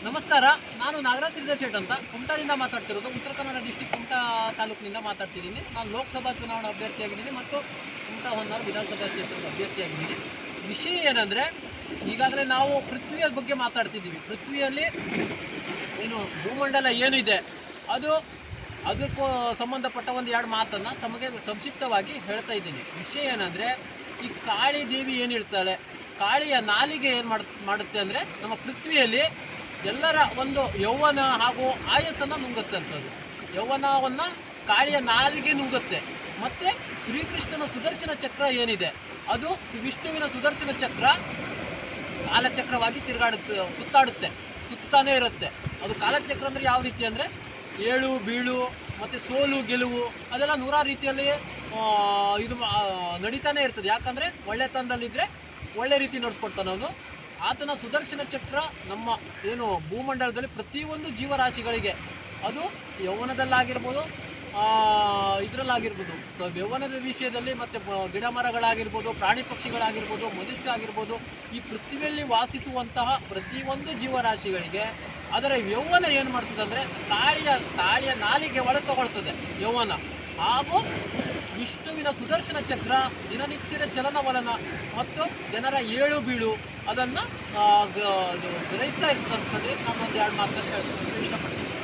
ನಮಸ್ಕಾರ. ನಾನು ನಾಗರಾಜ್ ಶ್ರೀಧರ್ ಶೆಟ್ ಅಂತ ಕುಮಟಾದಿಂದ ಮಾತಾಡ್ತಿರೋದು. ಉತ್ತರ ಕನ್ನಡ ಡಿಸ್ಟಿಕ್ ಕುಮಟಾ ತಾಲೂಕಿನಿಂದ ಮಾತಾಡ್ತಿದ್ದೀನಿ. ನಾನು ಲೋಕಸಭಾ ಚುನಾವಣಾ ಅಭ್ಯರ್ಥಿಯಾಗಿದ್ದೀನಿ ಮತ್ತು ಕುಮಟಾ ಹೊನ್ನಾವರ ವಿಧಾನಸಭಾ ಕ್ಷೇತ್ರದ ಅಭ್ಯರ್ಥಿಯಾಗಿದ್ದೀನಿ. ವಿಷಯ ಏನಂದರೆ, ಈಗಾಗಲೇ ನಾವು ಪೃಥ್ವಿಯ ಬಗ್ಗೆ ಮಾತಾಡ್ತಿದ್ದೀವಿ. ಪೃಥ್ವಿಯಲ್ಲಿ ಏನು ಭೂಮಂಡಲ ಏನಿದೆ ಅದಕ್ಕೂ ಸಂಬಂಧಪಟ್ಟ ಒಂದು ಎರಡು ಮಾತನ್ನು ತಮಗೆ ಸಂಕ್ಷಿಪ್ತವಾಗಿ ಹೇಳ್ತಾ ಇದ್ದೀನಿ. ವಿಷಯ ಏನಂದರೆ, ಈ ಕಾಳಿ ದೇವಿ ಏನಿರ್ತಾಳೆ, ಕಾಳಿಯ ನಾಲಿಗೆ ಏನು ಮಾಡುತ್ತೆ ಅಂದರೆ, ನಮ್ಮ ಪೃಥ್ವಿಯಲ್ಲಿ ಎಲ್ಲರ ಒಂದು ಯೌವನ ಹಾಗೂ ಆಯಸ್ಸನ್ನು ನುಂಗುತ್ತೆ ಅಂಥದ್ದು. ಯೌವನವನ್ನು ಕಾಳಿಯ ನಾಲಿಗೆ ನುಂಗುತ್ತೆ. ಮತ್ತು ಶ್ರೀಕೃಷ್ಣನ ಸುದರ್ಶನ ಚಕ್ರ ಏನಿದೆ, ಅದು ವಿಷ್ಣುವಿನ ಸುದರ್ಶನ ಚಕ್ರ ಕಾಲಚಕ್ರವಾಗಿ ಸುತ್ತಾನೇ ಇರುತ್ತೆ. ಅದು ಕಾಲಚಕ್ರ ಅಂದರೆ ಯಾವ ರೀತಿ ಅಂದರೆ, ಏಳು ಬೀಳು ಮತ್ತು ಸೋಲು ಗೆಲುವು ಅದೆಲ್ಲ ನೂರಾರು ರೀತಿಯಲ್ಲಿ ಇದು ನಡೀತಾನೆ ಇರ್ತದೆ. ಯಾಕಂದರೆ ಒಳ್ಳೆತನದಲ್ಲಿದ್ದರೆ ಒಳ್ಳೆ ರೀತಿ ನಡೆಸ್ಕೊಡ್ತಾನೆ ಅವನು. ಆತನ ಸುದರ್ಶನ ಚಕ್ರ ನಮ್ಮ ಏನು ಭೂಮಂಡಲದಲ್ಲಿ ಪ್ರತಿಯೊಂದು ಜೀವರಾಶಿಗಳಿಗೆ, ಅದು ಯೌವನದಲ್ಲಾಗಿರ್ಬೋದು, ಇದರಲ್ಲಾಗಿರ್ಬೋದು, ಯೌವನದ ವಿಷಯದಲ್ಲಿ ಮತ್ತು ಗಿಡ ಮರಗಳಾಗಿರ್ಬೋದು, ಪ್ರಾಣಿ ಪಕ್ಷಿಗಳಾಗಿರ್ಬೋದು, ಮನುಷ್ಯ ಆಗಿರ್ಬೋದು, ಈ ಪೃಥ್ವಿಯಲ್ಲಿ ವಾಸಿಸುವಂತಹ ಪ್ರತಿಯೊಂದು ಜೀವರಾಶಿಗಳಿಗೆ ಅದರ ಯೌವನ ಏನು ಮಾಡ್ತದೆ ಅಂದರೆ, ತಾಳಿಯ ನಾಲಿಗೆ ಒಳ ತಗೊಳ್ತದೆ ಯೌವನ. ಹಾಗೂ ವಿಷ್ಣುವಿನ ಸುದರ್ಶನ ಚಕ್ರ ದಿನನಿತ್ಯದ ಚಲನವಲನ ಮತ್ತು ಜನರ ಏಳು ಬೀಳು ಅದನ್ನು ಗ್ರಹಿಸ್ತಾ ಇರ್ತದೆ. ನಾನು ಒಂದು ಎರಡು ಮಾತನ್ನು ಇಷ್ಟಪಡ್ತೀನಿ.